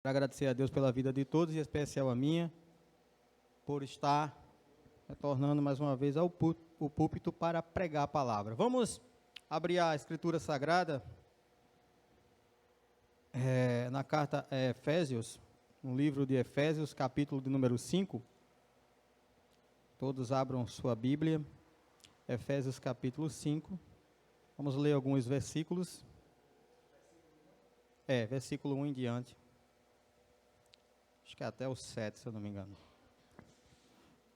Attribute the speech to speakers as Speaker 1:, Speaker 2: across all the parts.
Speaker 1: Quero agradecer a Deus pela vida de todos, e em especial a minha, por estar retornando mais uma vez ao púlpito para pregar a palavra. Vamos abrir a Escritura Sagrada na carta a Efésios, no livro de Efésios, capítulo de número 5. Todos abram sua Bíblia, Efésios capítulo 5. Vamos ler alguns versículos. Versículo 1 em diante. Acho que é até o 7, se eu não me engano.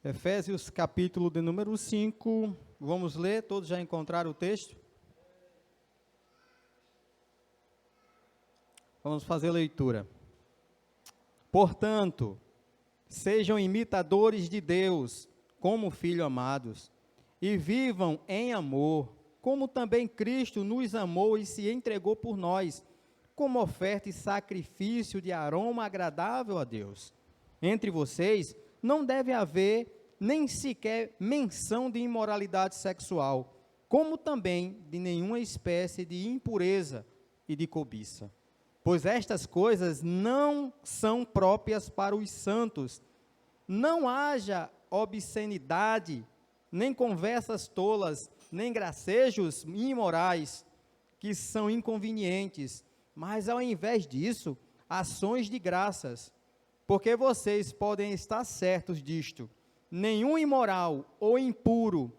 Speaker 1: Efésios capítulo de número 5. Vamos ler, todos já encontraram o texto? Vamos fazer a leitura. Portanto, sejam imitadores de Deus, como filhos amados, e vivam em amor, como também Cristo nos amou e se entregou por nós, como oferta e sacrifício de aroma agradável a Deus. Entre vocês não deve haver nem sequer menção de imoralidade sexual, como também de nenhuma espécie de impureza e de cobiça. Pois estas coisas não são próprias para os santos. Não haja obscenidade, nem conversas tolas, nem gracejos imorais, que são inconvenientes, mas ao invés disso, ações de graças, porque vocês podem estar certos disto: nenhum imoral, ou impuro,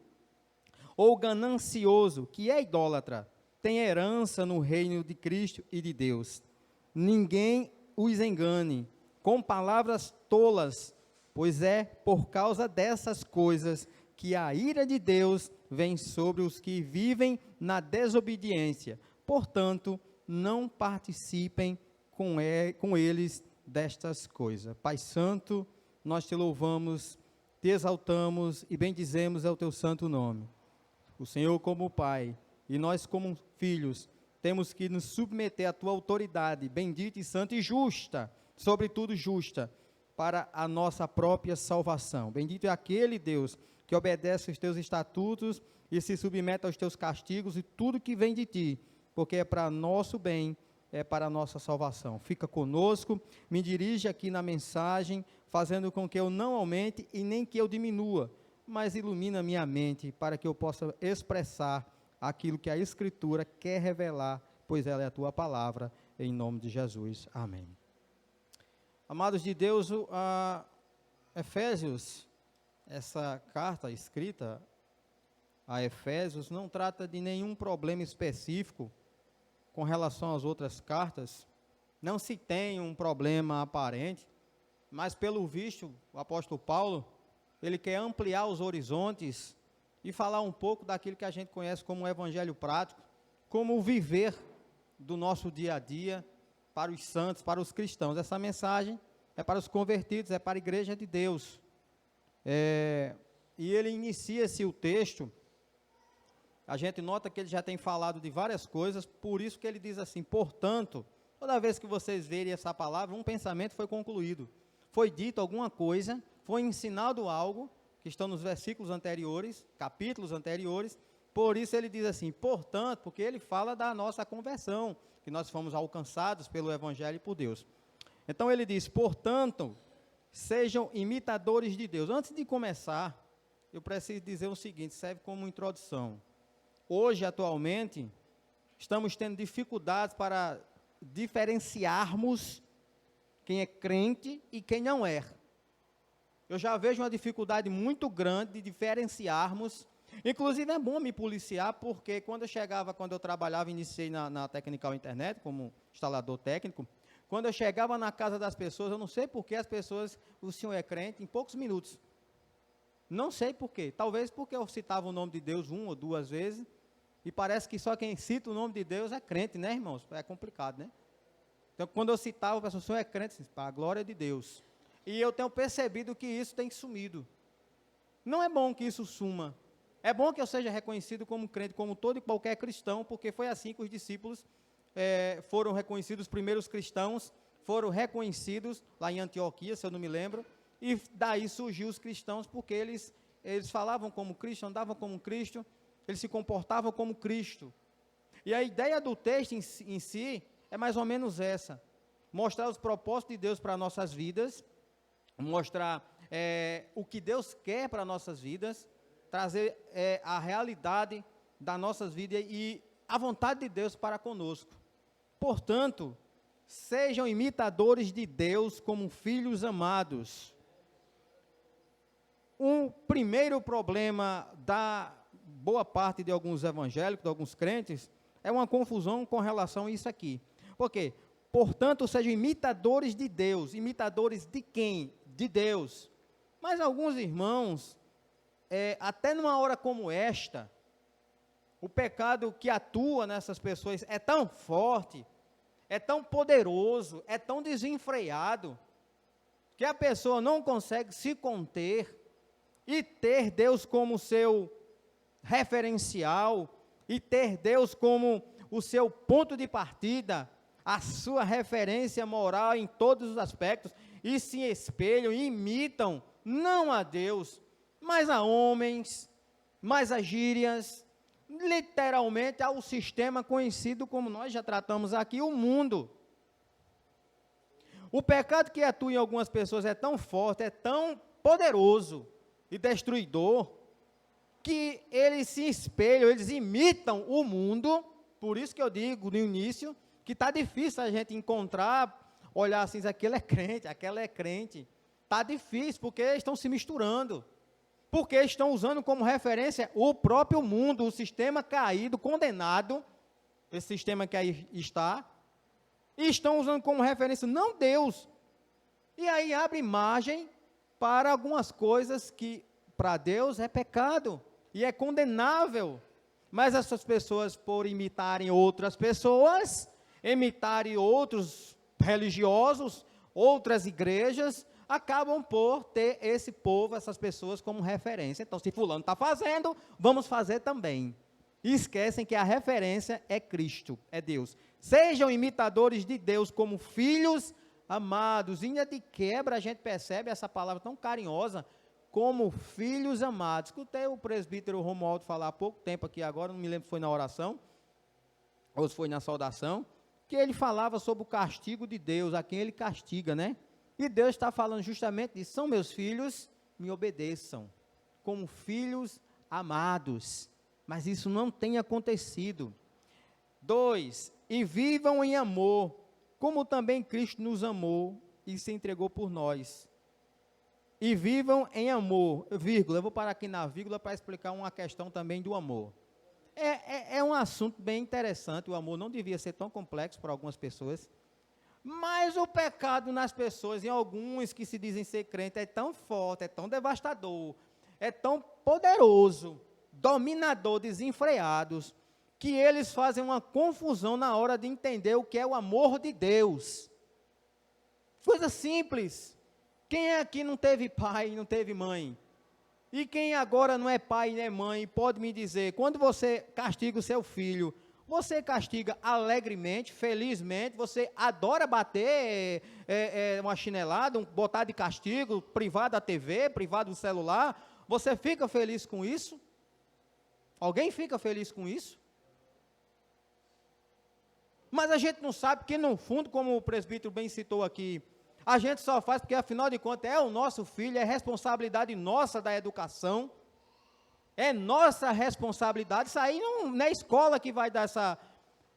Speaker 1: ou ganancioso, que é idólatra, tem herança no reino de Cristo e de Deus. Ninguém os engane com palavras tolas, pois é por causa dessas coisas que a ira de Deus vem sobre os que vivem na desobediência. Portanto, não participem com eles destas coisas. Pai Santo, nós te louvamos, te exaltamos e bendizemos ao teu santo nome. O Senhor como Pai e nós como filhos, temos que nos submeter à tua autoridade, bendita e santa e justa, sobretudo justa, para a nossa própria salvação. Bendito é aquele Deus que obedece aos teus estatutos e se submete aos teus castigos e tudo que vem de ti, porque é para nosso bem, é para a nossa salvação. Fica conosco, me dirige aqui na mensagem, fazendo com que eu não aumente e nem que eu diminua, mas ilumina minha mente para que eu possa expressar aquilo que a Escritura quer revelar, pois ela é a tua palavra, em nome de Jesus. Amém. Amados de Deus, Efésios, essa carta escrita a Efésios, não trata de nenhum problema específico com relação às outras cartas. Não se tem um problema aparente, mas pelo visto, o apóstolo Paulo, ele quer ampliar os horizontes e falar um pouco daquilo que a gente conhece como o evangelho prático, como o viver do nosso dia a dia para os santos, para os cristãos. Essa mensagem é para os convertidos, é para a igreja de Deus. E ele inicia-se o texto, a gente nota que ele já tem falado de várias coisas, por isso que ele diz assim: portanto, toda vez que vocês verem essa palavra, um pensamento foi concluído, foi dito alguma coisa, foi ensinado algo, que estão nos versículos anteriores, capítulos anteriores, por isso ele diz assim, portanto, porque ele fala da nossa conversão, que nós fomos alcançados pelo Evangelho e por Deus. Então ele diz, portanto, sejam imitadores de Deus. Antes de começar, eu preciso dizer o seguinte, serve como introdução. Hoje, atualmente, estamos tendo dificuldades para diferenciarmos quem é crente e quem não é. Eu já vejo uma dificuldade muito grande de diferenciarmos. Inclusive é bom me policiar, porque quando eu trabalhava, iniciei na Technical Internet, como instalador técnico, quando eu chegava na casa das pessoas, eu não sei por que as pessoas, o senhor é crente, em poucos minutos. Não sei por quê, talvez porque eu citava o nome de Deus uma ou duas vezes, e parece que só quem cita o nome de Deus é crente, né, irmãos? É complicado, né? Então, quando eu citava, a pessoa, o senhor é crente, para a glória de Deus. E eu tenho percebido que isso tem sumido. Não é bom que isso suma. É bom que eu seja reconhecido como crente, como todo e qualquer cristão, porque foi assim que os discípulos foram reconhecidos, os primeiros cristãos foram reconhecidos lá em Antioquia, se eu não me lembro, e daí surgiu os cristãos, porque eles falavam como Cristo, andavam como Cristo, eles se comportavam como Cristo. E a ideia do texto em si é mais ou menos essa. mostrar os propósitos de Deus para nossas vidas, mostrar o que Deus quer para nossas vidas, trazer a realidade das nossas vidas e a vontade de Deus para conosco. Portanto, sejam imitadores de Deus como filhos amados. Um primeiro problema da boa parte de alguns evangélicos, de alguns crentes, é uma confusão com relação a isso aqui. Por quê? Portanto, sejam imitadores de Deus. Imitadores de quem? De Deus. Mas alguns irmãos, até numa hora como esta, o pecado que atua nessas pessoas é tão forte, é tão poderoso, é tão desenfreado, que a pessoa não consegue se conter e ter Deus como seu referencial, e ter Deus como o seu ponto de partida, a sua referência moral em todos os aspectos, e se espelham e imitam, não a Deus, mas a homens, mas a gírias, literalmente ao sistema conhecido como nós já tratamos aqui, o mundo. O pecado que atua em algumas pessoas é tão forte, é tão poderoso e destruidor, que eles se espelham, eles imitam o mundo. Por isso que eu digo no início, que está difícil a gente encontrar, olhar assim, aquele é crente, aquela é crente. Está difícil, porque estão se misturando, porque estão usando como referência o próprio mundo, o sistema caído, condenado, esse sistema que aí está, e estão usando como referência não Deus, e aí abre margem para algumas coisas que para Deus é pecado, e é condenável, mas essas pessoas, por imitarem outras pessoas, imitarem outros religiosos, outras igrejas, acabam por ter esse povo, essas pessoas como referência. Então, se fulano está fazendo, vamos fazer também. E esquecem que a referência é Cristo, é Deus. Sejam imitadores de Deus como filhos amados. Ainda de quebra a gente percebe essa palavra tão carinhosa, como filhos amados. Escutei o presbítero Romualdo falar há pouco tempo aqui agora, não me lembro se foi na oração, ou se foi na saudação, que ele falava sobre o castigo de Deus, a quem ele castiga, né? E Deus está falando justamente disso: são meus filhos, me obedeçam, como filhos amados. Mas isso não tem acontecido. 2, e vivam em amor, como também Cristo nos amou e se entregou por nós. E vivam em amor, vírgula, eu vou parar aqui na vírgula para explicar uma questão também do amor. É um assunto bem interessante, o amor não devia ser tão complexo para algumas pessoas, mas o pecado nas pessoas, em alguns que se dizem ser crentes, é tão forte, é tão devastador, é tão poderoso, dominador, desenfreados, que eles fazem uma confusão na hora de entender o que é o amor de Deus. Coisa simples. Quem aqui não teve pai, não teve mãe? E quem agora não é pai nem mãe, pode me dizer, quando você castiga o seu filho, você castiga alegremente, felizmente, você adora bater uma chinelada, botar de castigo, privar da TV, privar do celular, você fica feliz com isso? Alguém fica feliz com isso? Mas a gente não sabe que no fundo, como o presbítero bem citou aqui, a gente só faz porque afinal de contas é o nosso filho, é responsabilidade nossa da educação, é nossa responsabilidade. Isso aí não é a escola que vai dar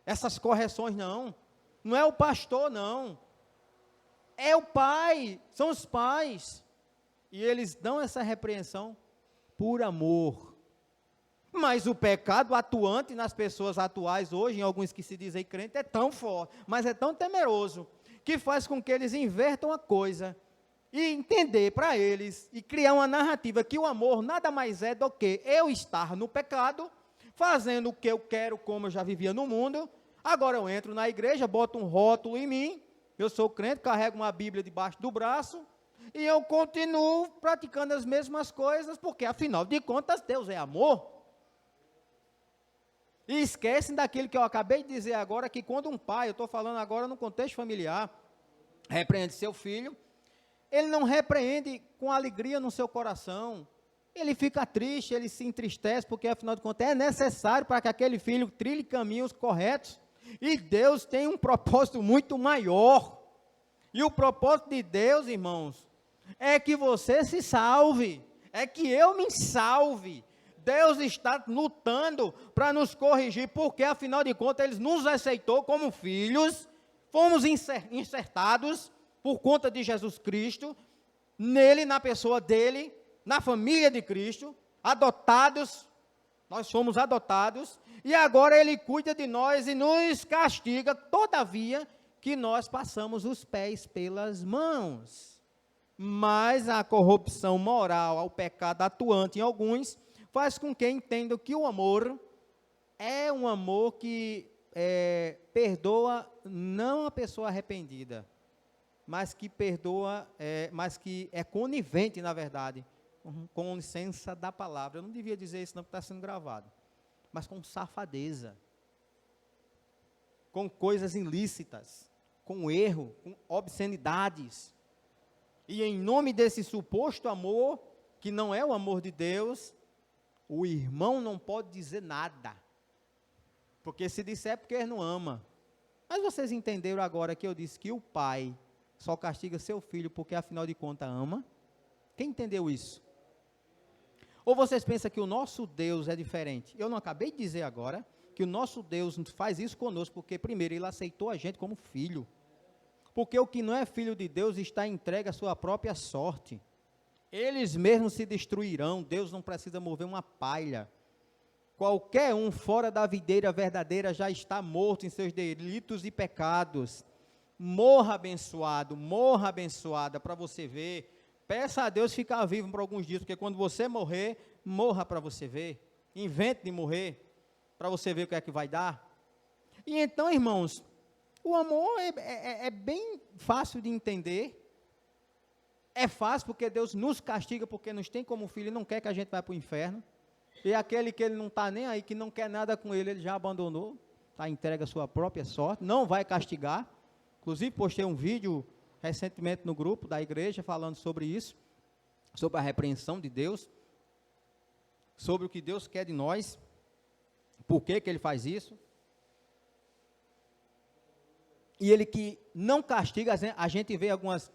Speaker 1: essas correções, não é o pastor, não, é o pai, são os pais, e eles dão essa repreensão por amor. Mas o pecado atuante nas pessoas atuais hoje, em alguns que se dizem crentes, é tão forte, mas é tão temeroso, que faz com que eles invertam a coisa, e entender para eles, e criar uma narrativa que o amor nada mais é do que eu estar no pecado, fazendo o que eu quero, como eu já vivia no mundo. Agora eu entro na igreja, boto um rótulo em mim, eu sou crente, carrego uma Bíblia debaixo do braço, e eu continuo praticando as mesmas coisas, porque afinal de contas Deus é amor. E esquecem daquilo que eu acabei de dizer agora, que quando um pai, eu estou falando agora no contexto familiar, repreende seu filho, ele não repreende com alegria no seu coração, ele fica triste, ele se entristece, porque afinal de contas é necessário para que aquele filho trilhe caminhos corretos, e Deus tem um propósito muito maior, E o propósito de Deus, irmãos, é que você se salve, é que eu me salve. Deus está lutando para nos corrigir, porque afinal de contas Ele nos aceitou como filhos, fomos insertados por conta de Jesus Cristo, nele, na pessoa dele, na família de Cristo, adotados, nós somos adotados, e agora Ele cuida de nós e nos castiga, todavia que nós passamos os pés pelas mãos. Mas a corrupção moral, o pecado atuante em alguns, faz com que entendam que o amor é um amor que perdoa não a pessoa arrependida, mas que perdoa, mas que é conivente, na verdade, com licença da palavra. Eu não devia dizer isso não, porque está sendo gravado, mas com safadeza, com coisas ilícitas, com erro, com obscenidades. E em nome desse suposto amor, que não é o amor de Deus, o irmão não pode dizer nada. Porque se disser é porque ele não ama. Mas vocês entenderam agora que eu disse que o pai só castiga seu filho porque afinal de contas ama? Quem entendeu isso? Ou vocês pensam que o nosso Deus é diferente? Eu não acabei de dizer agora que o nosso Deus faz isso conosco porque primeiro Ele aceitou a gente como filho. Porque o que não é filho de Deus está entregue à sua própria sorte. Eles mesmos se destruirão, Deus não precisa mover uma palha. Qualquer um fora da videira verdadeira já está morto em seus delitos e pecados. Morra abençoada, para você ver. Peça a Deus ficar vivo por alguns dias, porque quando você morrer, morra para você ver. Invente de morrer, para você ver o que é que vai dar. E então, irmãos, o amor é bem fácil de entender. É fácil porque Deus nos castiga, porque nos tem como filho e não quer que a gente vá para o inferno. E aquele que Ele não está nem aí, que não quer nada com Ele já abandonou, está entregue à sua própria sorte, não vai castigar. Inclusive postei um vídeo recentemente no grupo da igreja falando sobre isso, sobre a repreensão de Deus, sobre o que Deus quer de nós, por que Ele faz isso. E Ele que não castiga, a gente vê algumas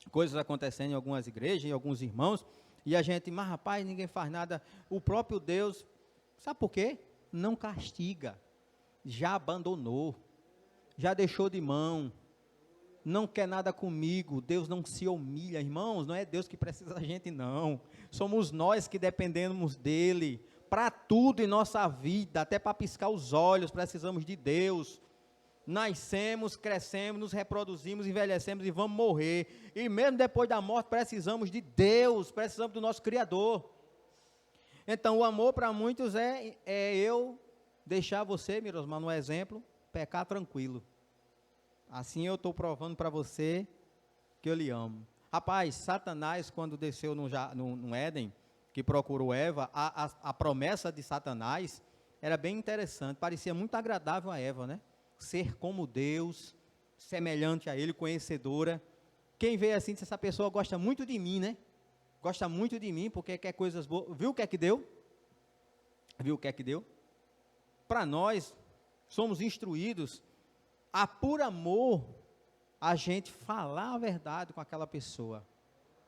Speaker 1: coisas acontecendo em algumas igrejas, em alguns irmãos, e a gente, mas rapaz, ninguém faz nada. O próprio Deus, sabe por quê? Não castiga, já abandonou, já deixou de mão, não quer nada comigo. Deus não se humilha, irmãos, não é Deus que precisa da gente não, somos nós que dependemos dEle, para tudo em nossa vida, até para piscar os olhos, precisamos de Deus. Nascemos, crescemos, nos reproduzimos, envelhecemos e vamos morrer. E mesmo depois da morte, precisamos de Deus, precisamos do nosso Criador. Então, o amor para muitos é eu deixar você, Mirosmar, no exemplo, pecar tranquilo. Assim eu estou provando para você que eu lhe amo. Rapaz, Satanás, quando desceu no Éden, que procurou Eva, a promessa de Satanás era bem interessante, parecia muito agradável a Eva, né? Ser como Deus, semelhante a Ele, conhecedora. Quem vê assim, essa pessoa gosta muito de mim, né? Gosta muito de mim, porque quer coisas boas. Viu o que é que deu? Viu o que é que deu? Para nós, somos instruídos a, por amor, a gente falar a verdade com aquela pessoa.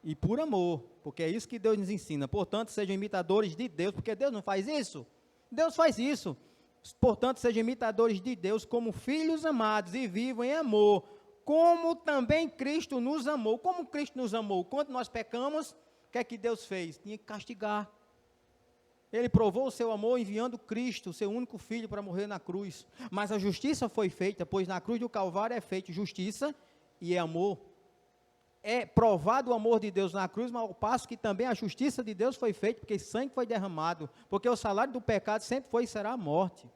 Speaker 1: E por amor, porque é isso que Deus nos ensina. Portanto, sejam imitadores de Deus, porque Deus não faz isso. Deus faz isso. Portanto, sejam imitadores de Deus como filhos amados e vivam em amor, como também Cristo nos amou. Como Cristo nos amou? Quando nós pecamos, o que é que Deus fez? Tinha que castigar. Ele provou o seu amor enviando Cristo, seu único filho, para morrer na cruz. Mas a justiça foi feita, pois na cruz do Calvário é feita justiça e é amor. É provado o amor de Deus na cruz, mas ao passo que também a justiça de Deus foi feita, porque sangue foi derramado, porque o salário do pecado sempre foi e será a morte.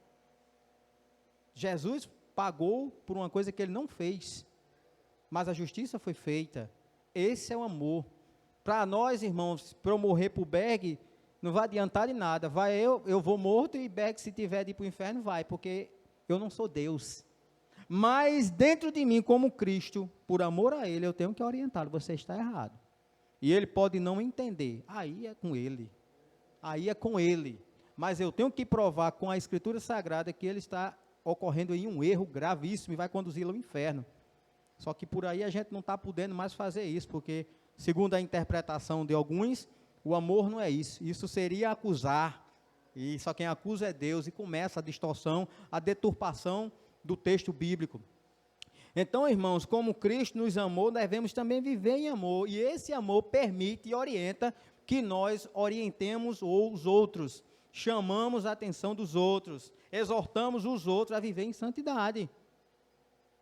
Speaker 1: Jesus pagou por uma coisa que Ele não fez, mas a justiça foi feita. Esse é o amor. Para nós, irmãos, para eu morrer para o Berg, não vai adiantar de nada. Eu vou morto e Berg, se tiver de ir para o inferno, vai, porque eu não sou Deus. Mas dentro de mim, como Cristo, por amor a Ele, eu tenho que orientá-lo, você está errado. E ele pode não entender, aí é com ele. Aí é com ele. Mas eu tenho que provar com a Escritura Sagrada que ele está ocorrendo em um erro gravíssimo e vai conduzi-lo ao inferno. Só que por aí a gente não está podendo mais fazer isso, porque, segundo a interpretação de alguns, o amor não é isso. Isso seria acusar, e só quem acusa é Deus, e começa a distorção, a deturpação do texto bíblico. Então, irmãos, como Cristo nos amou, devemos também viver em amor, e esse amor permite e orienta que nós orientemos os outros, chamamos a atenção dos outros, exortamos os outros a viver em santidade.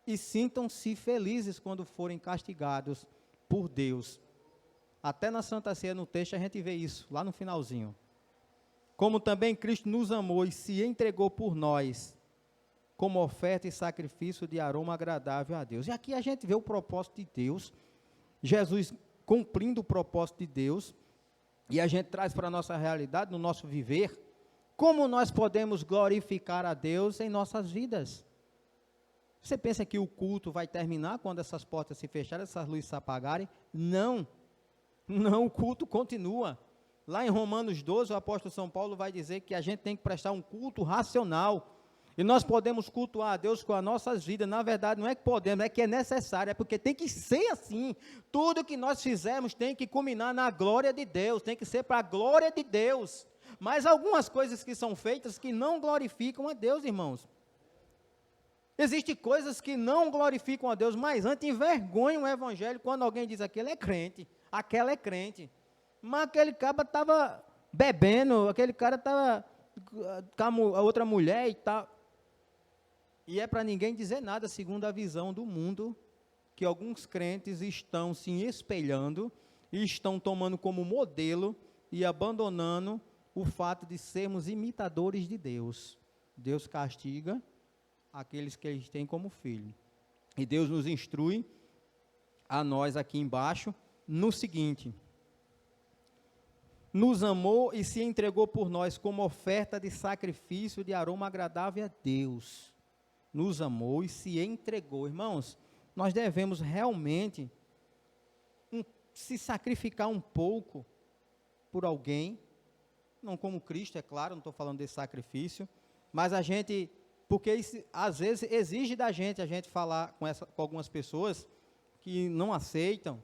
Speaker 1: E sintam-se felizes quando forem castigados por Deus. Até na Santa Ceia, no texto, a gente vê isso, lá no finalzinho. Como também Cristo nos amou e se entregou por nós, como oferta e sacrifício de aroma agradável a Deus. E aqui a gente vê o propósito de Deus, Jesus cumprindo o propósito de Deus, e a gente traz para a nossa realidade, no nosso viver, como nós podemos glorificar a Deus em nossas vidas. Você pensa que o culto vai terminar quando essas portas se fecharem, essas luzes se apagarem? Não, o culto continua. Lá em Romanos 12, o apóstolo São Paulo vai dizer que a gente tem que prestar um culto racional, e nós podemos cultuar a Deus com as nossas vidas. Na verdade, não é que podemos, é que é necessário, é porque tem que ser assim. Tudo que nós fizermos tem que culminar na glória de Deus, tem que ser para a glória de Deus. Mas algumas coisas que são feitas que não glorificam a Deus, irmãos. Existem coisas que não glorificam a Deus, mas antes envergonham o evangelho quando alguém diz aquele é crente, aquela é crente. Mas aquele cara estava bebendo, aquele cara estava com a outra mulher e tal. E é para ninguém dizer nada, segundo a visão do mundo, que alguns crentes estão se espelhando e estão tomando como modelo e abandonando o fato de sermos imitadores de Deus. Deus castiga aqueles que eles têm como filho. E Deus nos instrui, a nós aqui embaixo, no seguinte: nos amou e se entregou por nós como oferta de sacrifício de aroma agradável a Deus. Nos amou e se entregou. Irmãos, nós devemos realmente se sacrificar um pouco por alguém, não como Cristo, é claro, não estou falando desse sacrifício, mas a gente, porque isso, às vezes exige da gente a gente falar com algumas pessoas que não aceitam,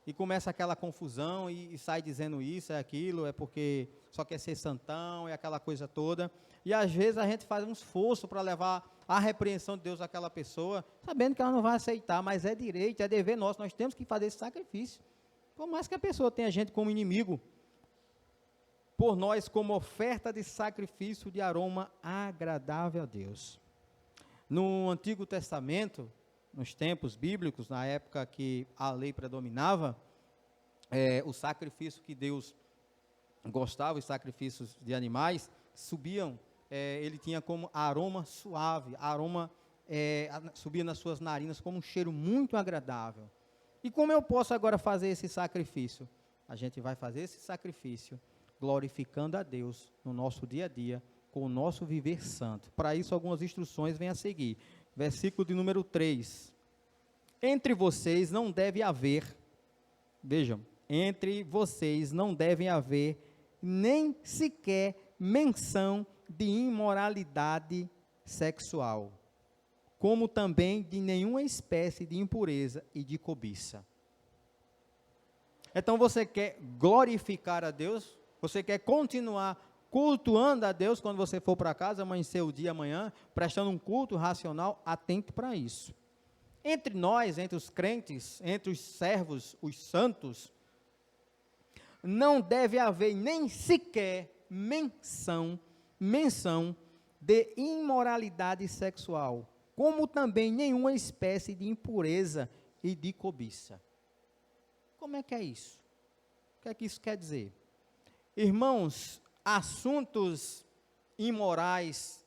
Speaker 1: e começa aquela confusão, e sai dizendo isso, é aquilo, é porque só quer ser santão, é aquela coisa toda, e às vezes a gente faz um esforço para levar a repreensão de Deus àquela pessoa, sabendo que ela não vai aceitar, mas é direito, é dever nosso, nós temos que fazer esse sacrifício, por mais que a pessoa tenha a gente como inimigo, por nós como oferta de sacrifício de aroma agradável a Deus. No Antigo Testamento, nos tempos bíblicos, na época que a lei predominava, o sacrifício que Deus gostava, os sacrifícios de animais, subiam, ele tinha como aroma suave, subia nas suas narinas como um cheiro muito agradável. E como eu posso agora fazer esse sacrifício? A gente vai fazer esse sacrifício glorificando a Deus no nosso dia a dia, com o nosso viver santo. Para isso, algumas instruções vêm a seguir. Versículo de número 3. Entre vocês não deve haver, vejam, entre vocês não devem haver nem sequer menção de imoralidade sexual, como também de nenhuma espécie de impureza e de cobiça. Então você quer glorificar a Deus? Você quer continuar cultuando a Deus quando você for para casa, amanhecer o dia amanhã, prestando um culto racional? Atente para isso. Entre nós, entre os crentes, entre os servos, os santos, não deve haver nem sequer menção de imoralidade sexual, como também nenhuma espécie de impureza e de cobiça. Como é que é isso? O que é que isso quer dizer? Irmãos, assuntos imorais,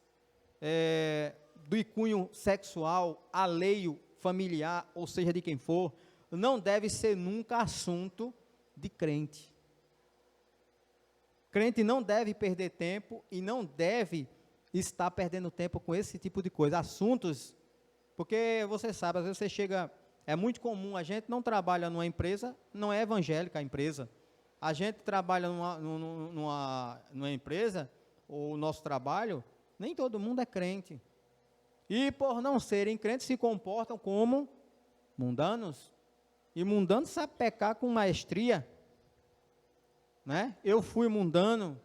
Speaker 1: do cunho sexual, alheio, familiar, ou seja, de quem for, não deve ser nunca assunto de crente. Crente não deve perder tempo e não deve estar perdendo tempo com esse tipo de coisa. Assuntos, porque você sabe, às vezes você chega, é muito comum, a gente não trabalha numa empresa, não é evangélica a empresa, a gente trabalha numa empresa, o nosso trabalho, nem todo mundo é crente. E por não serem crentes, se comportam como mundanos, e mundano sabe pecar com maestria, né? Eu fui mundano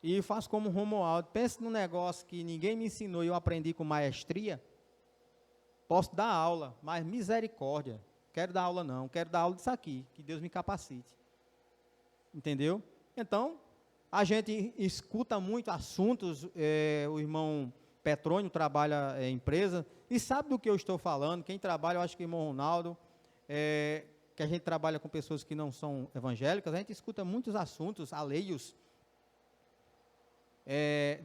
Speaker 1: e faço como Romualdo. Pensa num negócio que ninguém me ensinou e eu aprendi com maestria. Posso dar aula, mas misericórdia. Quero dar aula não, quero dar aula disso aqui, que Deus me capacite. Entendeu? Então, a gente escuta muito assuntos, o irmão Petrônio trabalha em empresa, e sabe do que eu estou falando. Quem trabalha, eu acho que o irmão Ronaldo, que a gente trabalha com pessoas que não são evangélicas, a gente escuta muitos assuntos alheios,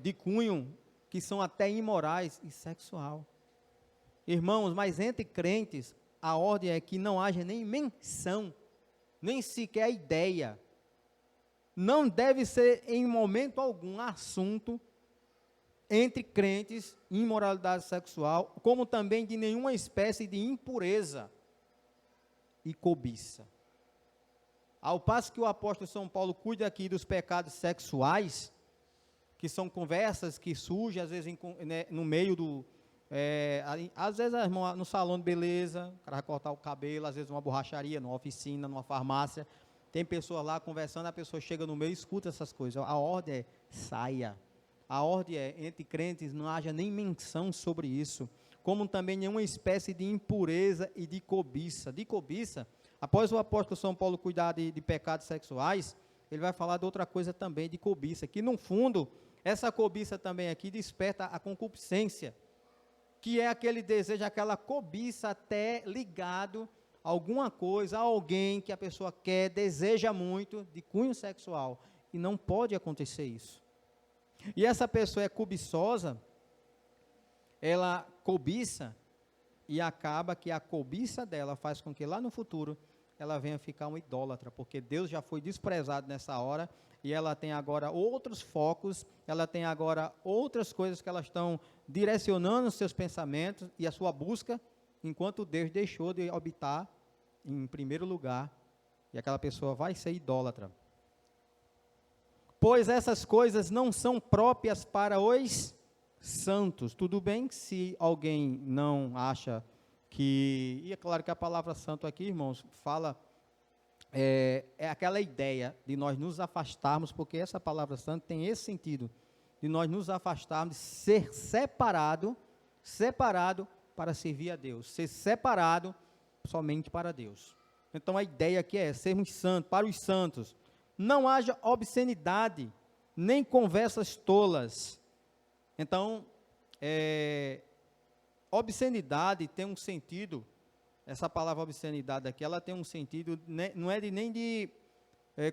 Speaker 1: de cunho, que são até imorais e sexual. Irmãos, mas entre crentes, a ordem é que não haja nem menção, nem sequer ideia. Não deve ser em momento algum assunto entre crentes, imoralidade sexual, como também de nenhuma espécie de impureza e cobiça. Ao passo que o apóstolo São Paulo cuida aqui dos pecados sexuais, que são conversas que surgem, às vezes, no meio do... às vezes, no salão de beleza, o cara vai cortar o cabelo, às vezes numa borracharia, numa oficina, numa farmácia, tem pessoas lá conversando, a pessoa chega no meio e escuta essas coisas. A ordem é, saia. A ordem é, entre crentes, não haja nem menção sobre isso, como também nenhuma espécie de impureza e de cobiça. De cobiça, após o apóstolo São Paulo cuidar de pecados sexuais, ele vai falar de outra coisa também, de cobiça, que no fundo, essa cobiça também aqui desperta a concupiscência, que é aquele desejo, aquela cobiça até ligado a alguma coisa, a alguém que a pessoa quer, deseja muito, de cunho sexual, e não pode acontecer isso. E essa pessoa é cobiçosa, ela cobiça, e acaba que a cobiça dela faz com que lá no futuro, ela venha ficar uma idólatra, porque Deus já foi desprezado nessa hora, e ela tem agora outros focos, ela tem agora outras coisas que elas estão direcionando os seus pensamentos e a sua busca, enquanto Deus deixou de habitar em primeiro lugar, e aquela pessoa vai ser idólatra. Pois essas coisas não são próprias para os santos. Tudo bem que se alguém não acha que... E é claro que a palavra santo aqui, irmãos, fala... É aquela ideia de nós nos afastarmos, porque essa palavra santo tem esse sentido, de nós nos afastarmos, de ser separado para servir a Deus, ser separado somente para Deus. Então a ideia aqui é sermos santos, para os santos. Não haja obscenidade, nem conversas tolas. Então, obscenidade tem um sentido, essa palavra obscenidade aqui, ela tem um sentido, não é nem de,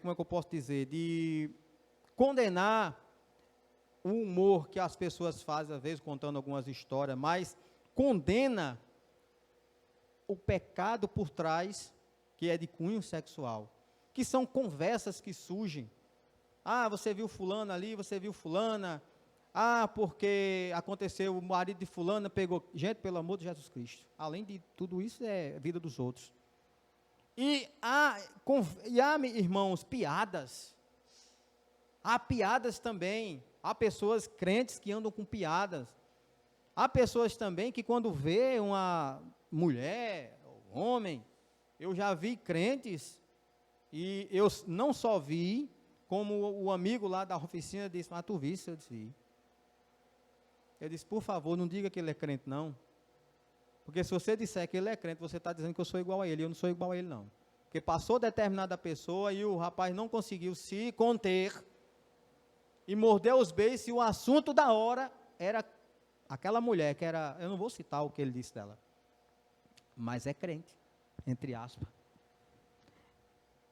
Speaker 1: como é que eu posso dizer, de condenar o humor que as pessoas fazem, às vezes contando algumas histórias, mas condena o pecado por trás, que é de cunho sexual, que são conversas que surgem. Ah, você viu fulano ali, você viu fulana, porque aconteceu, o marido de fulana pegou, gente, pelo amor de Jesus Cristo, além de tudo isso, é a vida dos outros. E há, irmãos, piadas, há piadas também, há pessoas crentes que andam com piadas, há pessoas também que quando vê uma mulher, homem, eu já vi crentes, e eu não só vi, como o amigo lá da oficina disse, mas tu viste? Eu disse, eu disse, por favor, não diga que ele é crente, não. Porque se você disser que ele é crente, você está dizendo que eu sou igual a ele. Eu não sou igual a ele, não. Porque passou determinada pessoa e o rapaz não conseguiu se conter e mordeu os beiços, e o assunto da hora era aquela mulher que era, eu não vou citar o que ele disse dela, mas é crente, entre aspas.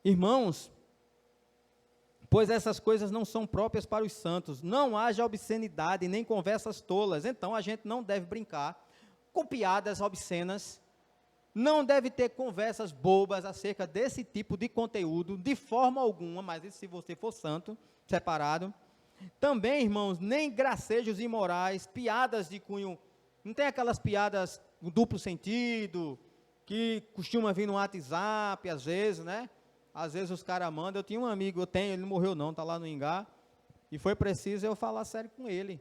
Speaker 1: Irmãos, pois essas coisas não são próprias para os santos, não haja obscenidade, nem conversas tolas. Então a gente não deve brincar com piadas obscenas, não deve ter conversas bobas acerca desse tipo de conteúdo, de forma alguma, mas isso se você for santo, separado. Também, irmãos, nem gracejos imorais, piadas de cunho, não tem aquelas piadas com duplo sentido, que costuma vir no WhatsApp, às vezes, né? Às vezes os caras mandam, eu tinha um amigo, ele não morreu não, está lá no Ingá, e foi preciso eu falar sério com ele,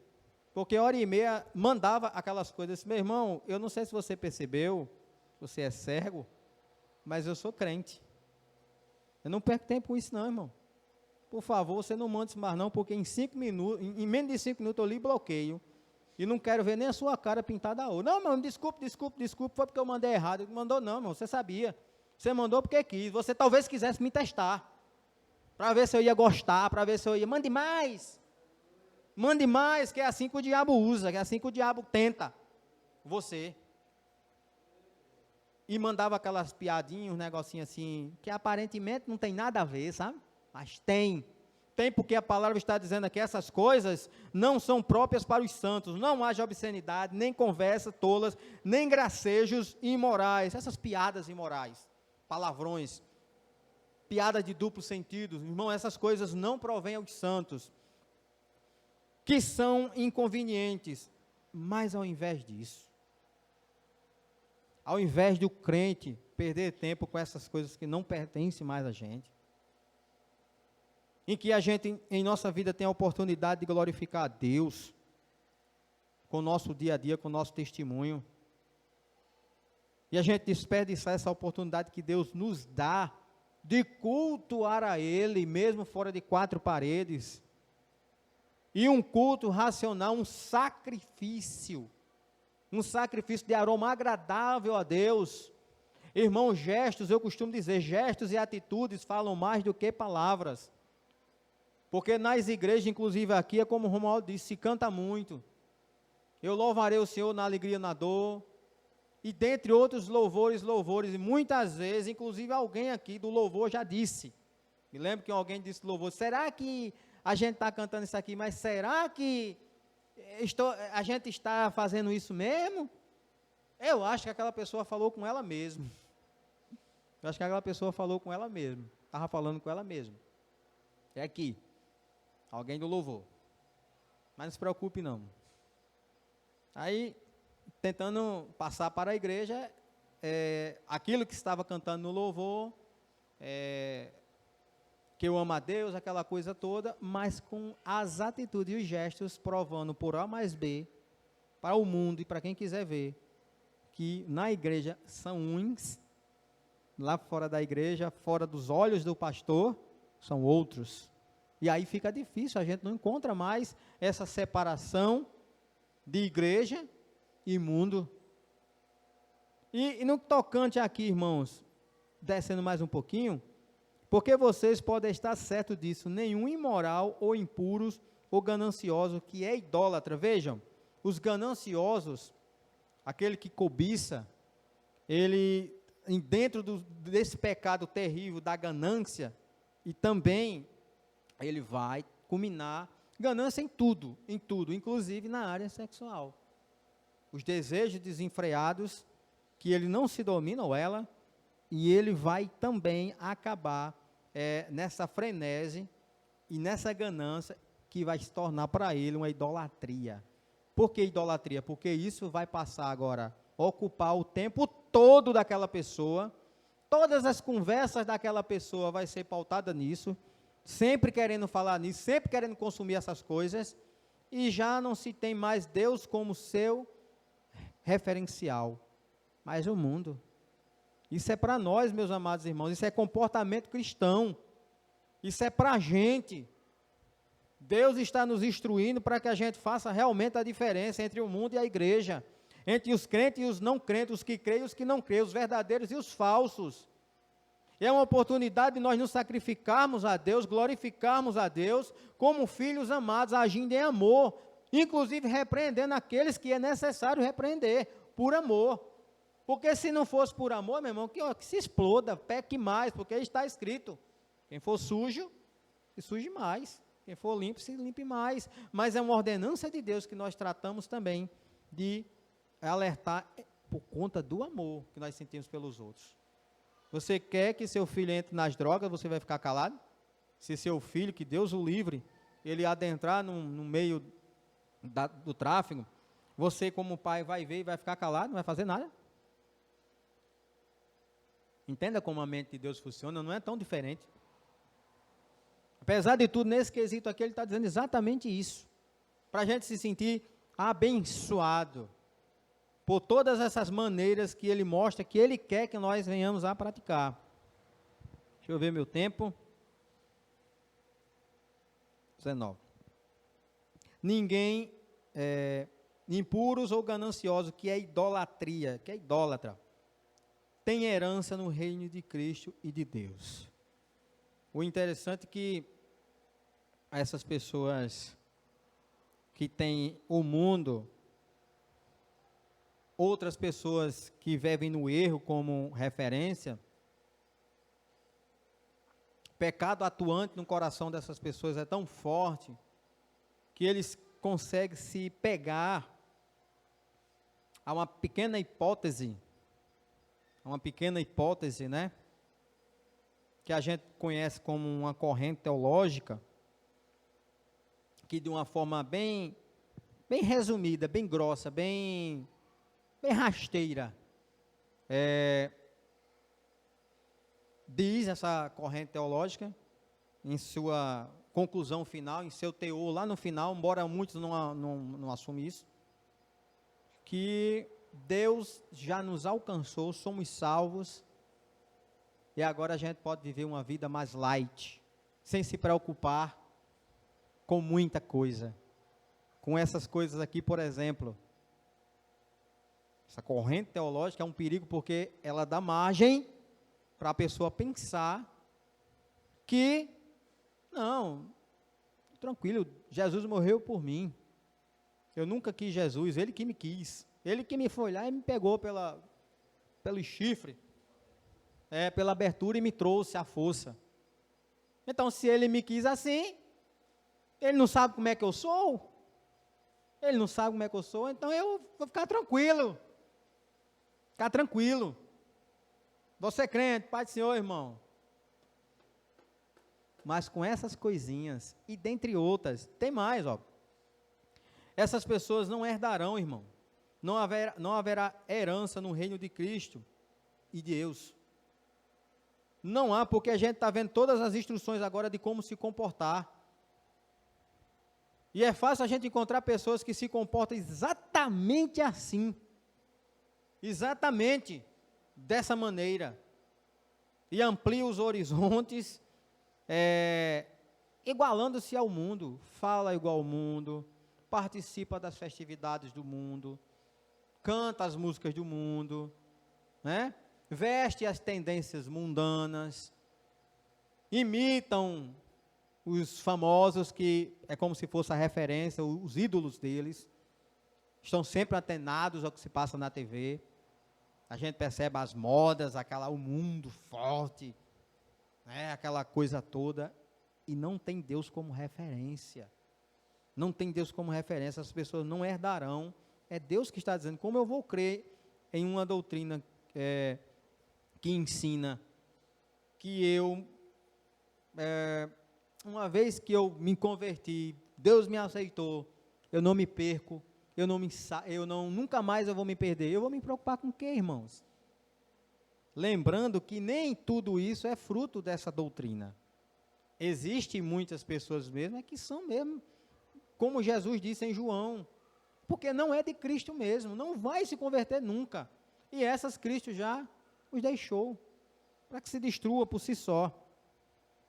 Speaker 1: porque hora e meia mandava aquelas coisas, meu irmão, eu não sei se você percebeu, você é cego, mas eu sou crente. Eu não perco tempo com isso não, irmão. Por favor, você não manda isso mais não, porque em 5 minutos, em menos de 5 minutos eu lhe bloqueio. E não quero ver nem a sua cara pintada a ouro. Não, irmão, desculpe, foi porque eu mandei errado. Não mandou não, irmão, você sabia. Você mandou porque quis. Você talvez quisesse me testar. Para ver se eu ia gostar, para ver se eu ia. Mande mais. Mande mais, que é assim que o diabo usa, que é assim que o diabo tenta você. E mandava aquelas piadinhas, um negocinho assim, que aparentemente não tem nada a ver, sabe? Mas tem. Tem porque a palavra está dizendo aqui, essas coisas não são próprias para os santos. Não haja obscenidade, nem conversa tolas, nem gracejos imorais. Essas piadas imorais, palavrões, piadas de duplo sentido. Irmão, essas coisas não provêm aos santos, que são inconvenientes. Mas ao invés disso, ao invés do crente perder tempo com essas coisas que não pertencem mais a gente, em que a gente, em nossa vida, tem a oportunidade de glorificar a Deus, com o nosso dia a dia, com o nosso testemunho, e a gente desperdiçar essa oportunidade que Deus nos dá, de cultuar a Ele, mesmo fora de 4 paredes, e um culto racional, um sacrifício de aroma agradável a Deus. Irmão, gestos, eu costumo dizer, gestos e atitudes falam mais do que palavras. Porque nas igrejas, inclusive aqui, é como o Romualdo disse, se canta muito. Eu louvarei o Senhor na alegria e na dor. E dentre outros louvores, e muitas vezes, inclusive alguém aqui do louvor já disse. Me lembro que alguém disse louvor, será que a gente está cantando isso aqui, mas será que a gente está fazendo isso mesmo? Eu acho que aquela pessoa falou com ela mesma. Estava falando com ela mesma. É aqui. Alguém do louvor. Mas não se preocupe não. Aí, tentando passar para a igreja, aquilo que estava cantando no louvor, que eu amo a Deus, aquela coisa toda, mas com as atitudes e os gestos provando por A mais B, para o mundo e para quem quiser ver, que na igreja são uns, lá fora da igreja, fora dos olhos do pastor, são outros. E aí fica difícil, a gente não encontra mais essa separação de igreja e mundo. E no tocante aqui, irmãos, descendo mais um pouquinho, porque vocês podem estar certos disso, nenhum imoral ou impuros ou ganancioso que é idólatra. Vejam, os gananciosos, aquele que cobiça, ele, dentro desse pecado terrível da ganância, e também ele vai culminar ganância em tudo, inclusive na área sexual. Os desejos desenfreados, que ele não se domina, ou ela, e ele vai também acabar nessa frenese e nessa ganância que vai se tornar para ele uma idolatria. Por que idolatria? Porque isso vai passar agora a ocupar o tempo todo daquela pessoa, todas as conversas daquela pessoa vai ser pautada nisso, sempre querendo falar nisso, sempre querendo consumir essas coisas, e já não se tem mais Deus como seu referencial, mas o mundo. Isso é para nós, meus amados irmãos, isso é comportamento cristão, isso é para a gente. Deus está nos instruindo para que a gente faça realmente a diferença entre o mundo e a igreja, entre os crentes e os não crentes, os que creem e os que não creem, os verdadeiros e os falsos. É uma oportunidade de nós nos sacrificarmos a Deus, glorificarmos a Deus, como filhos amados, agindo em amor, inclusive repreendendo aqueles que é necessário repreender, por amor. Porque se não fosse por amor, meu irmão, que se exploda, peque mais, porque está escrito, quem for sujo, se suje mais, quem for limpo, se limpe mais. Mas é uma ordenança de Deus que nós tratamos também de alertar por conta do amor que nós sentimos pelos outros. Você quer que seu filho entre nas drogas, você vai ficar calado? Se seu filho, que Deus o livre, ele adentrar no meio do tráfico, você como pai vai ver e vai ficar calado, não vai fazer nada? Entenda como a mente de Deus funciona, não é tão diferente. Apesar de tudo, nesse quesito aqui, ele está dizendo exatamente isso. Para a gente se sentir abençoado por todas essas maneiras que ele mostra que ele quer que nós venhamos a praticar. Deixa eu ver meu tempo. 19. Ninguém impuros ou gananciosos, que é idolatria, que é idólatra, tem herança no reino de Cristo e de Deus. O interessante é que essas pessoas que têm o mundo, outras pessoas que vivem no erro como referência, pecado atuante no coração dessas pessoas é tão forte que eles conseguem se pegar a uma pequena hipótese, né, que a gente conhece como uma corrente teológica, que de uma forma bem resumida, bem grossa, bem rasteira, diz essa corrente teológica, em sua conclusão final, em seu teor lá no final, embora muitos não assumam isso, que Deus já nos alcançou, somos salvos, e agora a gente pode viver uma vida mais light, sem se preocupar com muita coisa. Com essas coisas aqui, por exemplo, essa corrente teológica é um perigo porque ela dá margem para a pessoa pensar que, não, tranquilo, Jesus morreu por mim, eu nunca quis Jesus, Ele que me quis, Ele que me foi lá e me pegou pelo chifre, pela abertura e me trouxe à força. Então, se Ele me quis assim, Ele não sabe como é que eu sou, então eu vou ficar tranquilo. Você é crente, Pai do Senhor, irmão. Mas com essas coisinhas, e dentre outras, tem mais, ó. Essas pessoas não herdarão, irmão. Não haverá herança no reino de Cristo e de Deus. Não há, porque a gente está vendo todas as instruções agora de como se comportar. E é fácil a gente encontrar pessoas que se comportam exatamente assim. Exatamente dessa maneira. E amplia os horizontes, igualando-se ao mundo. Fala igual ao mundo, participa das festividades do mundo, canta as músicas do mundo, né? Veste as tendências mundanas, imitam os famosos, que é como se fosse a referência, os ídolos deles, estão sempre atenados ao que se passa na TV. A gente percebe as modas, o mundo forte, né, aquela coisa toda, e não tem Deus como referência. As pessoas não herdarão. É Deus que está dizendo, como eu vou crer em uma doutrina que ensina que eu, uma vez que eu me converti, Deus me aceitou, eu não me perco, nunca mais eu vou me perder. Eu vou me preocupar com o quê, irmãos? Lembrando que nem tudo isso é fruto dessa doutrina. Existem muitas pessoas mesmo que são mesmo, como Jesus disse em João, porque não é de Cristo mesmo, não vai se converter nunca. E essas Cristo já os deixou, para que se destrua por si só.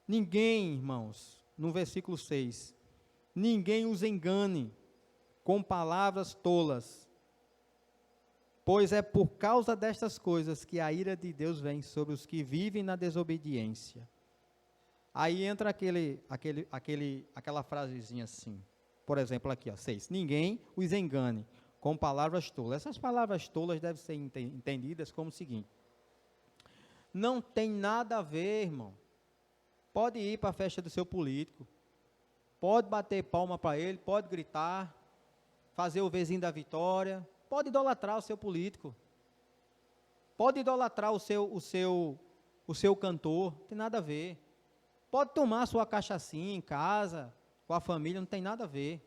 Speaker 1: Ninguém, irmãos, no versículo 6, ninguém os engane com palavras tolas, pois é por causa destas coisas que a ira de Deus vem sobre os que vivem na desobediência. Aí entra aquela frasezinha assim, por exemplo aqui, 6, ninguém os engane com palavras tolas. Essas palavras tolas devem ser entendidas como o seguinte: não tem nada a ver, irmão. Pode ir para a festa do seu político, pode bater palma para ele, pode gritar, fazer o vizinho da vitória, pode idolatrar o seu político, pode idolatrar o seu cantor, não tem nada a ver. Pode tomar sua cachaçinha em casa, com a família, não tem nada a ver.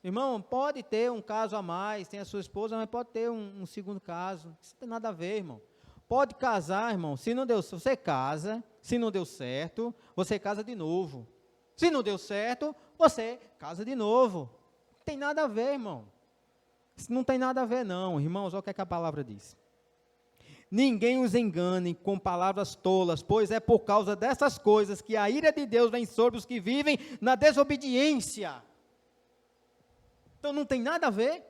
Speaker 1: Irmão, pode ter um caso a mais, tem a sua esposa, mas pode ter um segundo caso, isso não tem nada a ver, irmão. Pode casar, irmão, se você casa, se não deu certo, você casa de novo. Se não deu certo, você casa de novo. Não tem nada a ver, irmão. Isso não tem nada a ver não, irmãos, olha o que é que a palavra diz. Ninguém os engane com palavras tolas, pois é por causa dessas coisas que a ira de Deus vem sobre os que vivem na desobediência. Então não tem nada a ver.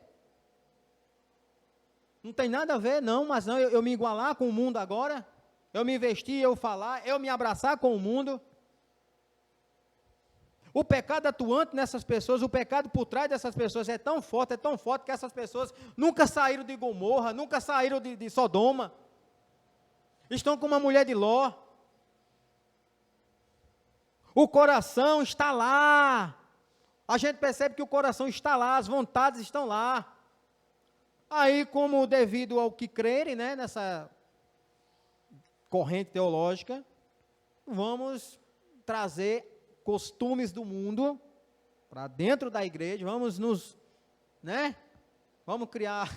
Speaker 1: Não tem nada a ver, não, mas não, eu me igualar com o mundo agora, eu me vestir, eu falar, eu me abraçar com o mundo. O pecado atuante nessas pessoas, o pecado por trás dessas pessoas é tão forte que essas pessoas nunca saíram de Gomorra, nunca saíram de Sodoma. Estão como a mulher de Ló. O coração está lá. A gente percebe que o coração está lá, as vontades estão lá. Aí, como devido ao que crerem, né, nessa corrente teológica, vamos trazer costumes do mundo para dentro da igreja, vamos vamos criar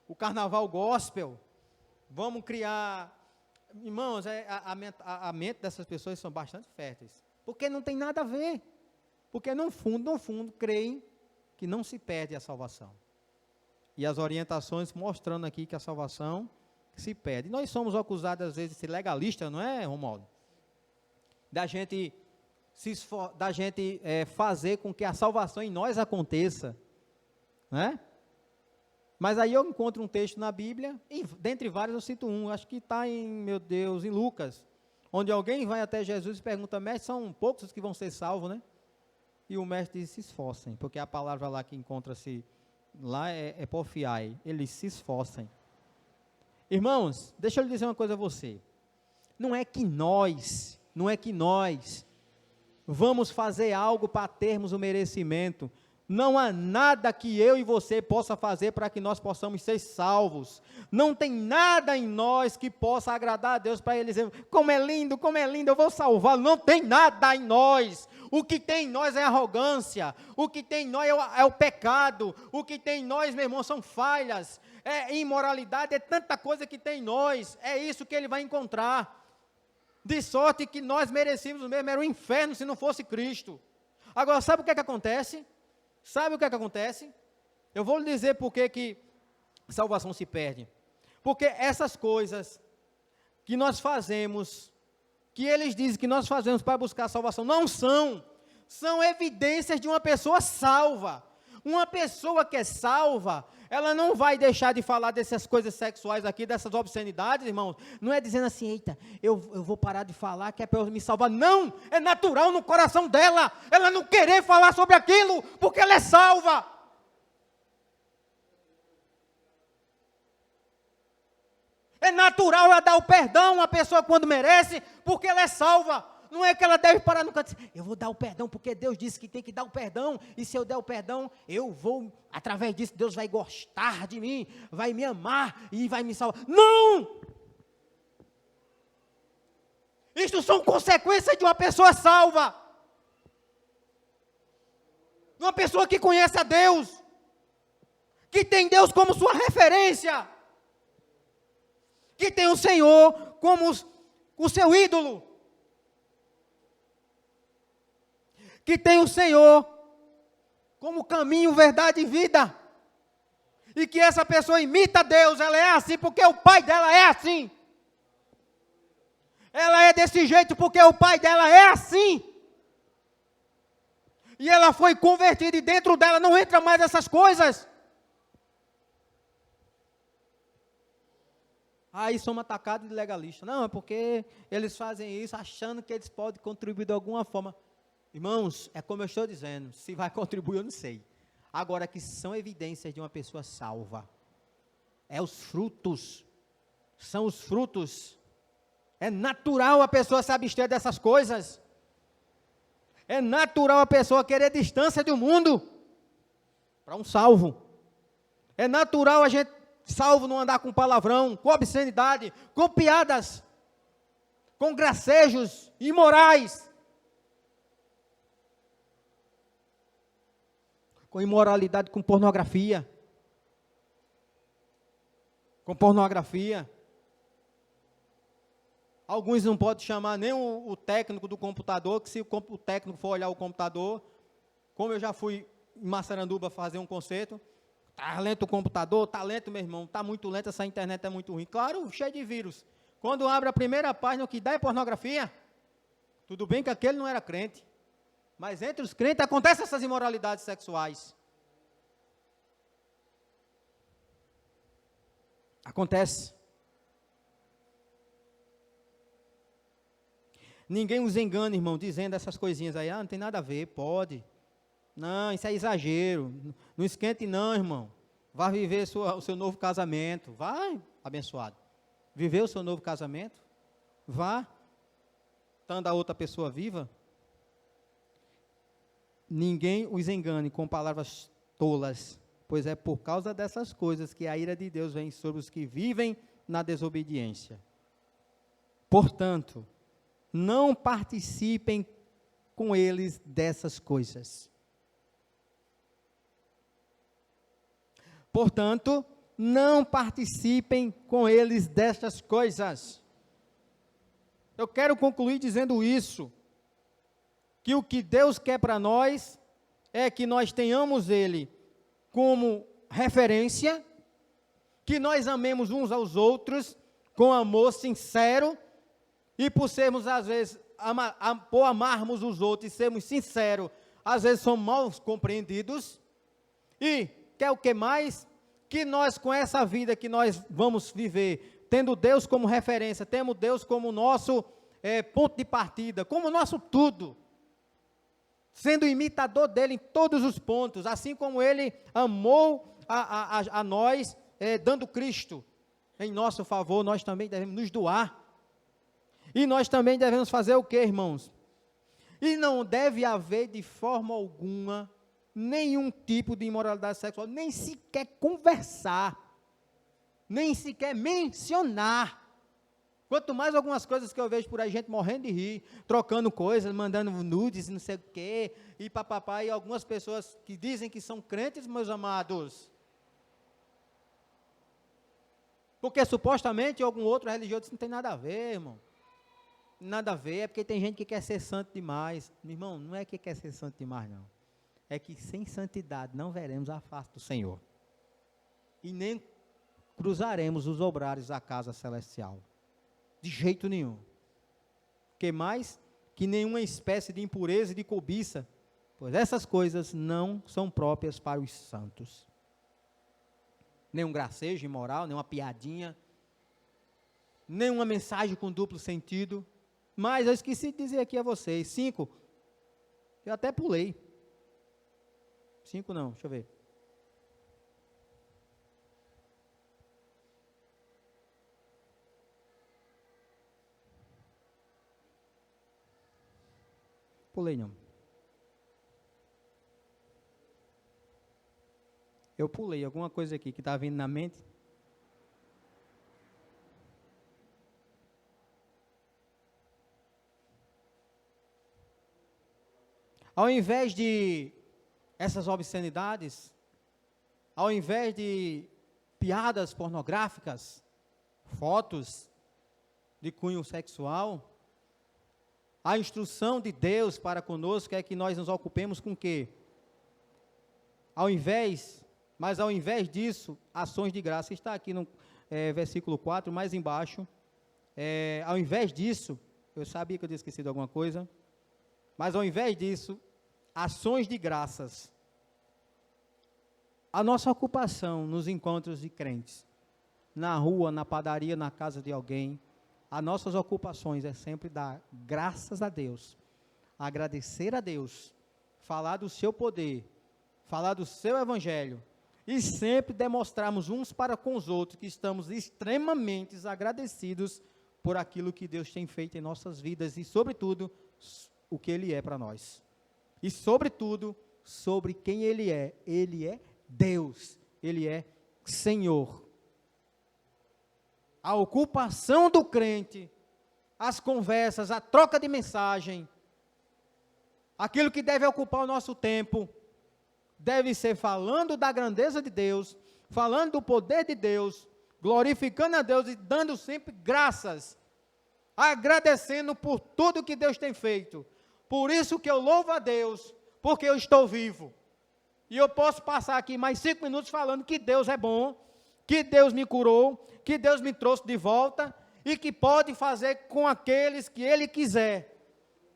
Speaker 1: o carnaval gospel, vamos criar, irmãos, a mente dessas pessoas são bastante férteis, porque não tem nada a ver, porque no fundo, creem que não se perde a salvação, e as orientações mostrando aqui que a salvação se perde. Nós somos acusados às vezes de ser legalistas, não é, Romualdo? Da gente fazer com que a salvação em nós aconteça, né? Mas aí eu encontro um texto na Bíblia, e dentre vários eu cito um, acho que está em Lucas, onde alguém vai até Jesus e pergunta, mestre, são poucos os que vão ser salvos, né? E o mestre diz, se esforcem, porque a palavra lá que encontra-se lá é porfiai, eles se esforcem. Irmãos, deixa eu lhe dizer uma coisa a você, não é que nós vamos fazer algo para termos o merecimento. Não há nada que eu e você possa fazer para que nós possamos ser salvos. Não tem nada em nós que possa agradar a Deus para Ele dizer, como é lindo, eu vou salvá-lo. Não tem nada em nós. O que tem em nós é arrogância. O que tem em nós é o pecado. O que tem em nós, meu irmão, são falhas. É imoralidade, é tanta coisa que tem em nós. É isso que Ele vai encontrar. De sorte que nós merecíamos mesmo, era o inferno se não fosse Cristo. Agora, sabe o que é que acontece? Eu vou lhe dizer por que salvação se perde. Porque essas coisas que nós fazemos, que eles dizem que nós fazemos para buscar salvação, não são evidências de uma pessoa salva. Uma pessoa que é salva, ela não vai deixar de falar dessas coisas sexuais aqui, dessas obscenidades, irmãos. Não é dizendo assim, eita, eu vou parar de falar que é para eu me salvar. Não, é natural no coração dela, ela não querer falar sobre aquilo, porque ela é salva. É natural ela dar o perdão à pessoa quando merece, porque ela é salva. Não é que ela deve parar no canto, eu vou dar o perdão, porque Deus disse que tem que dar o perdão, e se eu der o perdão, eu vou, através disso, Deus vai gostar de mim, vai me amar, e vai me salvar. Não! Isto são consequências de uma pessoa salva, de uma pessoa que conhece a Deus, que tem Deus como sua referência, que tem o Senhor como o seu ídolo, que tem o Senhor como caminho, verdade e vida, e que essa pessoa imita Deus, ela é assim porque o pai dela é assim, ela é desse jeito porque o pai dela é assim, e ela foi convertida e dentro dela não entra mais essas coisas. Aí somos atacados de legalistas, não, é porque eles fazem isso achando que eles podem contribuir de alguma forma. Irmãos, é como eu estou dizendo, se vai contribuir eu não sei. Agora que são evidências de uma pessoa salva. São os frutos. É natural a pessoa se abster dessas coisas. É natural a pessoa querer distância do mundo. Para um salvo. É natural a gente, salvo, não andar com palavrão, com obscenidade, com piadas, com gracejos imorais. Com imoralidade, com pornografia. Alguns não podem chamar nem o técnico do computador, que se o técnico for olhar o computador, como eu já fui em Massaranduba fazer um concerto, Tá lento o computador, tá lento, meu irmão, tá muito lento, essa internet é muito ruim. Claro, cheio de vírus. Quando abre a primeira página, o que dá é pornografia. Tudo bem que aquele não era crente, mas entre os crentes acontecem essas imoralidades sexuais. Acontece. Ninguém os engana, irmão, dizendo essas coisinhas aí. Não tem nada a ver, pode. Não, isso é exagero. Não esquente não, irmão. Vá viver o seu novo casamento. Vai, abençoado. Viver o seu novo casamento. Vá. Estando a outra pessoa viva. Ninguém os engane com palavras tolas, pois é por causa dessas coisas que a ira de Deus vem sobre os que vivem na desobediência. Portanto, não participem com eles dessas coisas. Portanto, não participem com eles dessas coisas. Eu quero concluir dizendo isso, que o que Deus quer para nós é que nós tenhamos Ele como referência, que nós amemos uns aos outros com amor sincero, e por sermos, às vezes, por amarmos os outros e sermos sinceros, às vezes somos mal compreendidos. E quer o que mais? Que nós, com essa vida que nós vamos viver, tendo Deus como referência, tendo Deus como nosso ponto de partida, como nosso tudo, sendo imitador dele em todos os pontos, assim como ele amou a nós, dando Cristo em nosso favor, nós também devemos nos doar. E nós também devemos fazer o que, irmãos? E não deve haver de forma alguma nenhum tipo de imoralidade sexual, nem sequer conversar, nem sequer mencionar. Quanto mais algumas coisas que eu vejo por aí, gente morrendo de rir, trocando coisas, mandando nudes, não sei o quê, e papapá, e algumas pessoas que dizem que são crentes, meus amados. Porque supostamente algum outro religioso não tem nada a ver, irmão. Nada a ver, é porque tem gente que quer ser santo demais. Meu irmão, não é que quer ser santo demais, não. É que sem santidade não veremos a face do Senhor. E nem cruzaremos os obrários da casa celestial. De jeito nenhum. Que mais? Que nenhuma espécie de impureza e de cobiça, pois essas coisas não são próprias para os santos. Nenhum gracejo imoral, nenhuma piadinha, nenhuma mensagem com duplo sentido. Mas eu esqueci de dizer aqui a vocês, 5, eu até pulei. 5 não, deixa eu ver. Pulei não. Eu pulei alguma coisa aqui que está vindo na mente. Ao invés de essas obscenidades, ao invés de piadas pornográficas, fotos de cunho sexual, a instrução de Deus para conosco é que nós nos ocupemos com o quê? Ao invés disso, ações de graça. Está aqui no versículo 4, mais embaixo. Ao invés disso, eu sabia que eu tinha esquecido alguma coisa, mas ao invés disso, ações de graças. A nossa ocupação nos encontros de crentes, na rua, na padaria, na casa de alguém, as nossas ocupações é sempre dar graças a Deus, agradecer a Deus, falar do seu poder, falar do seu evangelho, e sempre demonstrarmos uns para com os outros que estamos extremamente agradecidos por aquilo que Deus tem feito em nossas vidas e, sobretudo, o que Ele é para nós. E, sobretudo, sobre quem Ele é. Ele é Deus. Ele é Senhor. A ocupação do crente, as conversas, a troca de mensagem, aquilo que deve ocupar o nosso tempo, deve ser falando da grandeza de Deus, falando do poder de Deus, glorificando a Deus e dando sempre graças, agradecendo por tudo que Deus tem feito. Por isso que eu louvo a Deus, porque eu estou vivo. E eu posso passar aqui mais 5 minutos falando que Deus é bom, que Deus me curou, que Deus me trouxe de volta e que pode fazer com aqueles que Ele quiser.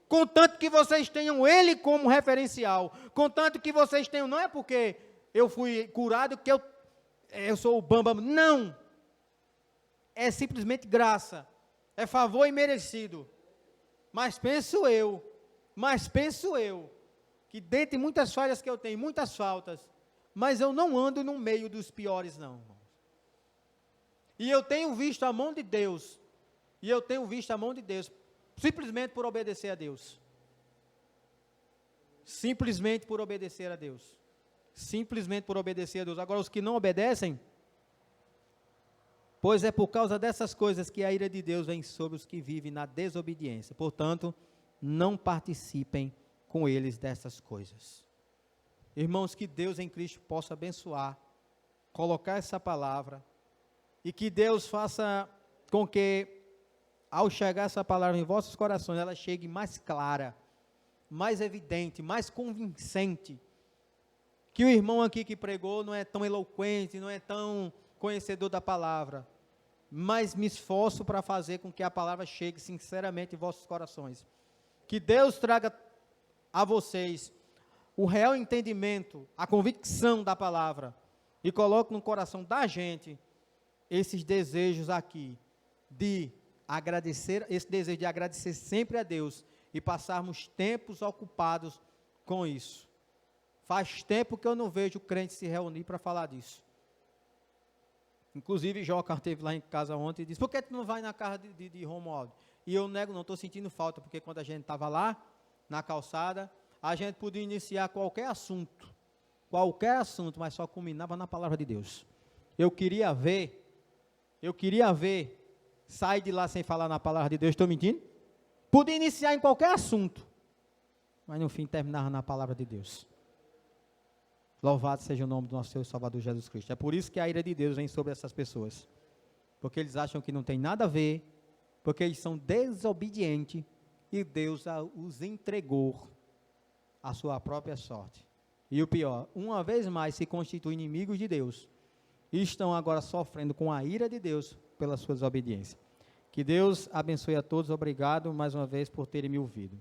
Speaker 1: Contanto que vocês tenham Ele como referencial. Contanto que vocês tenham, não é porque eu fui curado que eu sou o bambam. Não. É simplesmente graça. É favor imerecido. Mas penso eu, que dentre muitas falhas que eu tenho, muitas faltas, mas eu não ando no meio dos piores, não, irmãos. E eu tenho visto a mão de Deus, simplesmente por obedecer a Deus. Simplesmente por obedecer a Deus. Simplesmente por obedecer a Deus. Agora, os que não obedecem, pois é por causa dessas coisas que a ira de Deus vem sobre os que vivem na desobediência. Portanto, não participem com eles dessas coisas. Irmãos, que Deus em Cristo possa abençoar, colocar essa palavra, e que Deus faça com que, ao chegar essa palavra em vossos corações, ela chegue mais clara, mais evidente, mais convincente. Que o irmão aqui que pregou não é tão eloquente, não é tão conhecedor da palavra, mas me esforço para fazer com que a palavra chegue sinceramente em vossos corações. Que Deus traga a vocês o real entendimento, a convicção da palavra, e coloque no coração da gente esses desejos aqui, de agradecer, esse desejo de agradecer sempre a Deus, e passarmos tempos ocupados com isso. Faz tempo que eu não vejo o crente se reunir para falar disso. Inclusive, Joca esteve lá em casa ontem e disse, por que tu não vai na casa de Romualdo? E eu nego, não estou sentindo falta, porque quando a gente estava lá, na calçada, a gente podia iniciar qualquer assunto, mas só culminava na palavra de Deus. Eu queria ver, sair de lá sem falar na palavra de Deus, estou mentindo? Podia iniciar em qualquer assunto, mas no fim terminava na palavra de Deus. Louvado seja o nome do nosso Senhor e Salvador Jesus Cristo. É por isso que a ira de Deus vem sobre essas pessoas, porque eles acham que não tem nada a ver, porque eles são desobedientes, e Deus os entregou à sua própria sorte. E o pior, uma vez mais se constituem inimigos de Deus, e estão agora sofrendo com a ira de Deus pela sua desobediência. Que Deus abençoe a todos, obrigado mais uma vez por terem me ouvido.